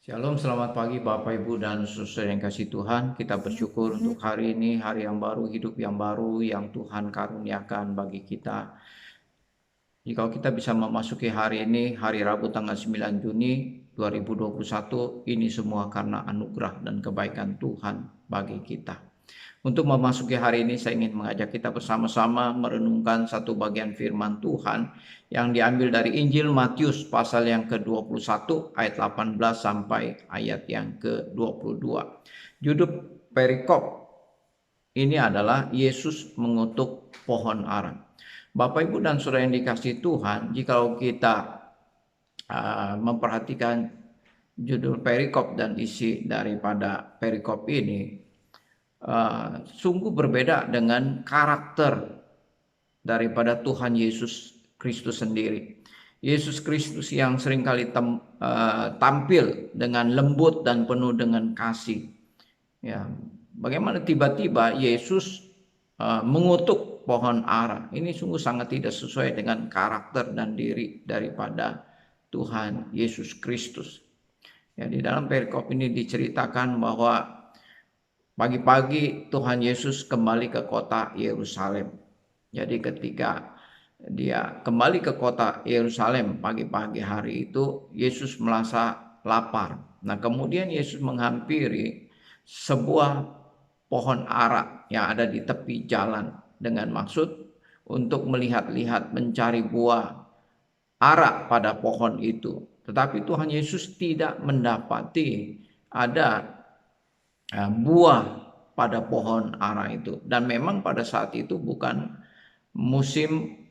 Shalom, selamat pagi Bapak Ibu dan saudara yang kasih Tuhan. Kita bersyukur untuk hari ini, hari yang baru, hidup yang baru yang Tuhan karuniakan bagi kita. Jika kita bisa memasuki hari ini, hari Rabu tanggal 9 Juni 2021, ini semua karena anugerah dan kebaikan Tuhan bagi kita. Untuk memasuki hari ini saya ingin mengajak kita bersama-sama merenungkan satu bagian firman Tuhan yang diambil dari Injil Matius pasal yang ke-21 ayat 18 sampai ayat yang ke-22. Judul perikop ini adalah Yesus mengutuk pohon ara. Bapak Ibu dan Saudara yang dikasihi Tuhan, jika kita memperhatikan judul perikop dan isi daripada perikop ini, sungguh berbeda dengan karakter daripada Tuhan Yesus Kristus sendiri. Yesus Kristus yang seringkali tampil dengan lembut dan penuh dengan kasih. Ya, bagaimana tiba-tiba Yesus mengutuk pohon ara? Ini sungguh sangat tidak sesuai dengan karakter dan diri daripada Tuhan Yesus Kristus. Ya, di dalam perikop ini diceritakan bahwa pagi-pagi Tuhan Yesus kembali ke kota Yerusalem. Jadi ketika dia kembali ke kota Yerusalem pagi-pagi hari itu, Yesus merasa lapar. Nah, kemudian Yesus menghampiri sebuah pohon ara yang ada di tepi jalan dengan maksud untuk melihat-lihat, mencari buah ara pada pohon itu. Tetapi Tuhan Yesus tidak mendapati ada buah pada pohon ara itu. Dan memang pada saat itu bukan musim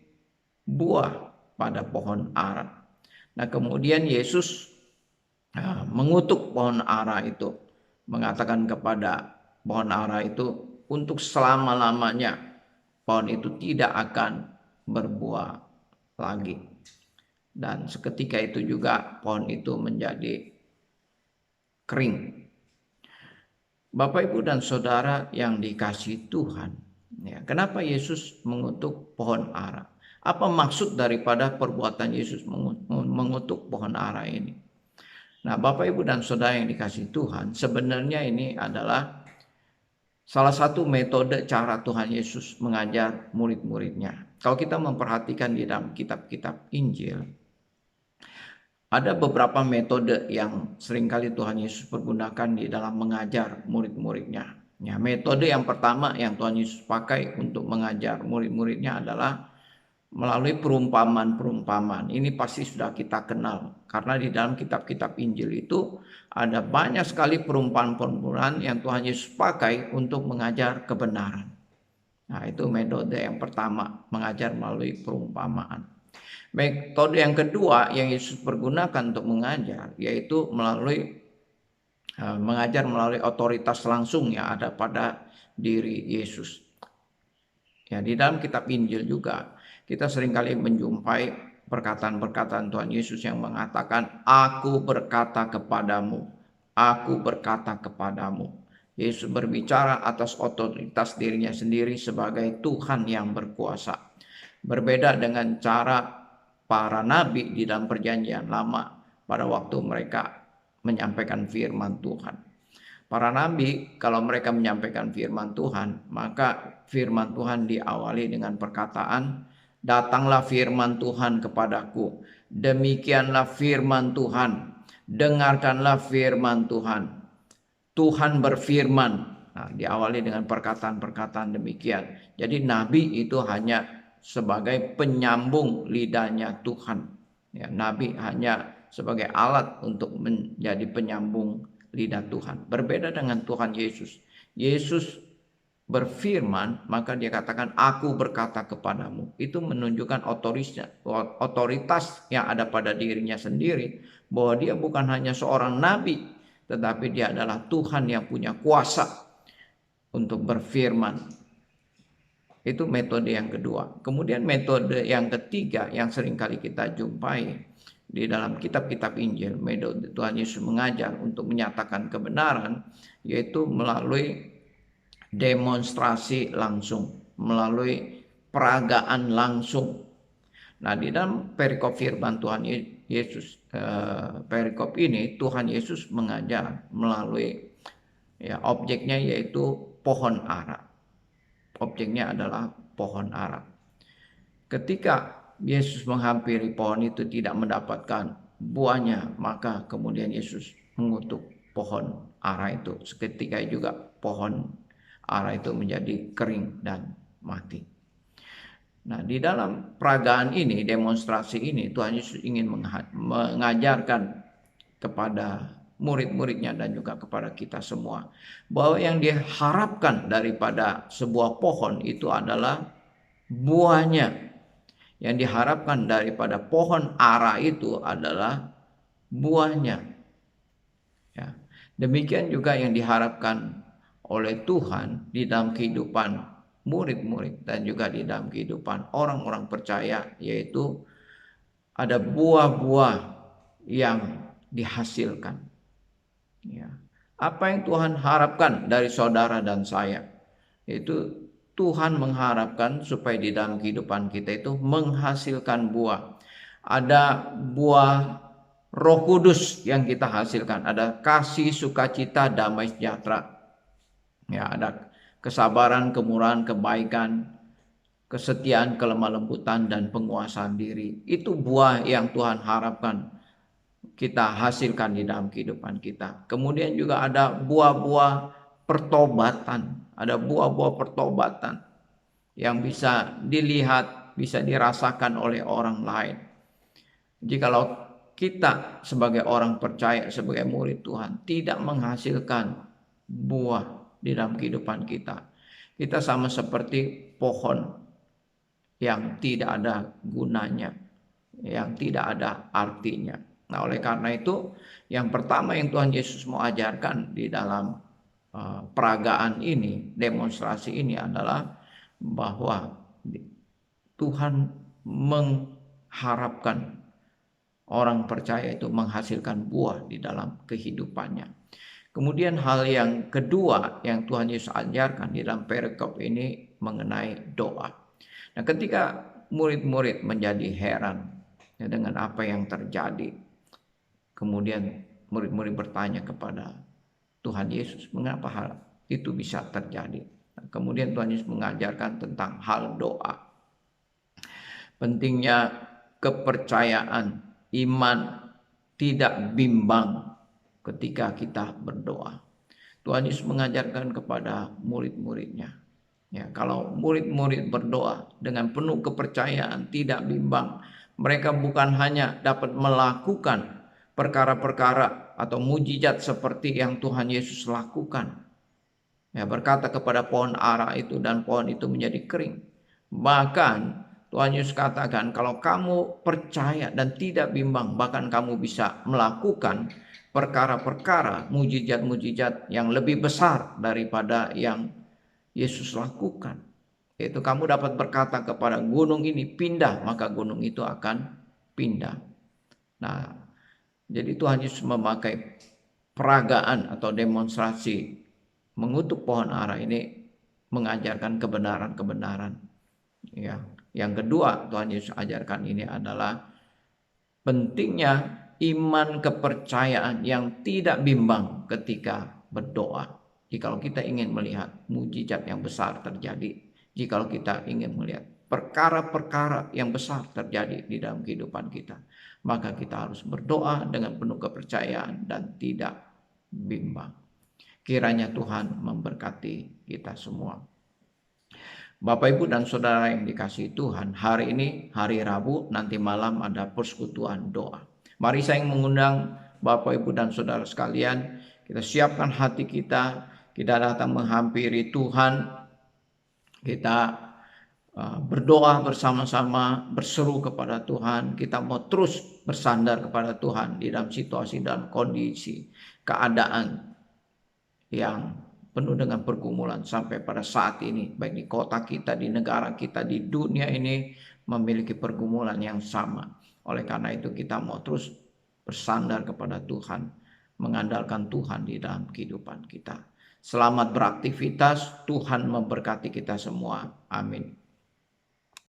buah pada pohon ara. Nah, kemudian Yesus mengutuk pohon ara itu, mengatakan kepada pohon ara itu untuk selama-lamanya pohon itu tidak akan berbuah lagi. Dan seketika itu juga pohon itu menjadi kering. Bapak, Ibu, dan Saudara yang dikasihi Tuhan, ya, kenapa Yesus mengutuk pohon ara? Apa maksud daripada perbuatan Yesus mengutuk pohon ara ini? Nah, Bapak, Ibu, dan Saudara yang dikasihi Tuhan, sebenarnya ini adalah salah satu metode cara Tuhan Yesus mengajar murid-muridnya. Kalau kita memperhatikan di dalam kitab-kitab Injil, ada beberapa metode yang seringkali Tuhan Yesus pergunakan di dalam mengajar murid-muridnya. Ya, metode yang pertama yang Tuhan Yesus pakai untuk mengajar murid-muridnya adalah melalui perumpamaan-perumpamaan. Ini pasti sudah kita kenal, karena di dalam kitab-kitab Injil itu ada banyak sekali perumpamaan-perumpamaan yang Tuhan Yesus pakai untuk mengajar kebenaran. Nah, itu metode yang pertama, mengajar melalui perumpamaan. Metode yang kedua yang Yesus pergunakan untuk mengajar, yaitu mengajar melalui otoritas langsung yang ada pada diri Yesus. Ya, di dalam kitab Injil juga kita seringkali menjumpai perkataan-perkataan Tuhan Yesus yang mengatakan, "Aku berkata kepadamu, aku berkata kepadamu." Yesus berbicara atas otoritas dirinya sendiri sebagai Tuhan yang berkuasa. Berbeda dengan cara para nabi di dalam perjanjian lama pada waktu mereka menyampaikan firman Tuhan. Para nabi kalau mereka menyampaikan firman Tuhan, maka firman Tuhan diawali dengan perkataan, "Datanglah firman Tuhan kepadaku. Demikianlah firman Tuhan. Dengarkanlah firman Tuhan. Tuhan berfirman." Nah, diawali dengan perkataan-perkataan demikian. Jadi nabi itu hanya sebagai penyambung lidahnya Tuhan. Ya, nabi hanya sebagai alat untuk menjadi penyambung lidah Tuhan. Berbeda dengan Tuhan Yesus. Yesus berfirman, maka dia katakan, "Aku berkata kepadamu." Itu menunjukkan otoritas yang ada pada dirinya sendiri, bahwa dia bukan hanya seorang nabi, tetapi dia adalah Tuhan yang punya kuasa untuk berfirman. Itu metode yang kedua. Kemudian metode yang ketiga yang seringkali kita jumpai di dalam kitab-kitab Injil, metode Tuhan Yesus mengajar untuk menyatakan kebenaran, yaitu melalui demonstrasi langsung, melalui peragaan langsung. Nah, di dalam perikop firman Tuhan Yesus perikop ini Tuhan Yesus mengajar melalui objeknya yaitu pohon ara. Objeknya adalah pohon ara. Ketika Yesus menghampiri pohon itu tidak mendapatkan buahnya, maka kemudian Yesus mengutuk pohon ara itu. Seketika juga pohon ara itu menjadi kering dan mati. Nah, di dalam peragaan ini, demonstrasi ini, Tuhan Yesus ingin mengajarkan kepada murid-muridnya dan juga kepada kita semua bahwa yang diharapkan daripada sebuah pohon itu adalah buahnya. Yang diharapkan daripada pohon ara itu adalah buahnya. Ya. Demikian juga yang diharapkan oleh Tuhan di dalam kehidupan murid-murid dan juga di dalam kehidupan orang-orang percaya, yaitu ada buah-buah yang dihasilkan. Ya. Apa yang Tuhan harapkan dari saudara dan saya? Itu Tuhan mengharapkan supaya di dalam kehidupan kita itu menghasilkan buah. Ada buah Roh Kudus yang kita hasilkan. Ada kasih, sukacita, damai sejahtera. Ya, ada kesabaran, kemurahan, kebaikan, kesetiaan, kelemah lembutan, dan penguasaan diri. Itu buah yang Tuhan harapkan kita hasilkan di dalam kehidupan kita. Kemudian juga ada buah-buah pertobatan. Ada buah-buah pertobatan yang bisa dilihat, bisa dirasakan oleh orang lain. Jikalau kita sebagai orang percaya, sebagai murid Tuhan, tidak menghasilkan buah di dalam kehidupan kita, kita sama seperti pohon yang tidak ada gunanya, yang tidak ada artinya. Nah, oleh karena itu, yang pertama yang Tuhan Yesus mau ajarkan di dalam peragaan ini, demonstrasi ini adalah bahwa Tuhan mengharapkan orang percaya itu menghasilkan buah di dalam kehidupannya. Kemudian hal yang kedua yang Tuhan Yesus ajarkan di dalam perikop ini mengenai doa. Nah, ketika murid-murid menjadi heran dengan apa yang terjadi, kemudian murid-murid bertanya kepada Tuhan Yesus, mengapa hal itu bisa terjadi? Nah, kemudian Tuhan Yesus mengajarkan tentang hal doa. Pentingnya kepercayaan, iman tidak bimbang ketika kita berdoa. Tuhan Yesus mengajarkan kepada murid-muridnya. Ya, kalau murid-murid berdoa dengan penuh kepercayaan, tidak bimbang, mereka bukan hanya dapat melakukan perkara-perkara atau mujizat seperti yang Tuhan Yesus lakukan. Ya, berkata kepada pohon ara itu dan pohon itu menjadi kering. Bahkan Tuhan Yesus katakan kalau kamu percaya dan tidak bimbang, bahkan kamu bisa melakukan perkara-perkara, mujizat-mujizat yang lebih besar daripada yang Yesus lakukan. Yaitu kamu dapat berkata kepada gunung ini pindah, maka gunung itu akan pindah. Nah, jadi Tuhan Yesus memakai peragaan atau demonstrasi mengutuk pohon ara ini mengajarkan kebenaran-kebenaran. Ya, yang kedua Tuhan Yesus ajarkan ini adalah pentingnya iman kepercayaan yang tidak bimbang ketika berdoa. Jikalau kita ingin melihat mujizat yang besar terjadi, jikalau kita ingin melihat perkara-perkara yang besar terjadi di dalam kehidupan kita, maka kita harus berdoa dengan penuh kepercayaan dan tidak bimbang. Kiranya Tuhan memberkati kita semua. Bapak, Ibu, dan Saudara yang dikasihi Tuhan, hari ini hari Rabu, nanti malam ada persekutuan doa. Mari saya mengundang Bapak, Ibu, dan Saudara sekalian, kita siapkan hati kita datang menghampiri Tuhan, kita berdoa bersama-sama, berseru kepada Tuhan. Kita mau terus bersandar kepada Tuhan di dalam situasi dan kondisi keadaan yang penuh dengan pergumulan sampai pada saat ini, baik di kota kita, di negara kita, di dunia ini memiliki pergumulan yang sama. Oleh karena itu kita mau terus bersandar kepada Tuhan, mengandalkan Tuhan di dalam kehidupan kita. Selamat beraktivitas, Tuhan memberkati kita semua. Amin.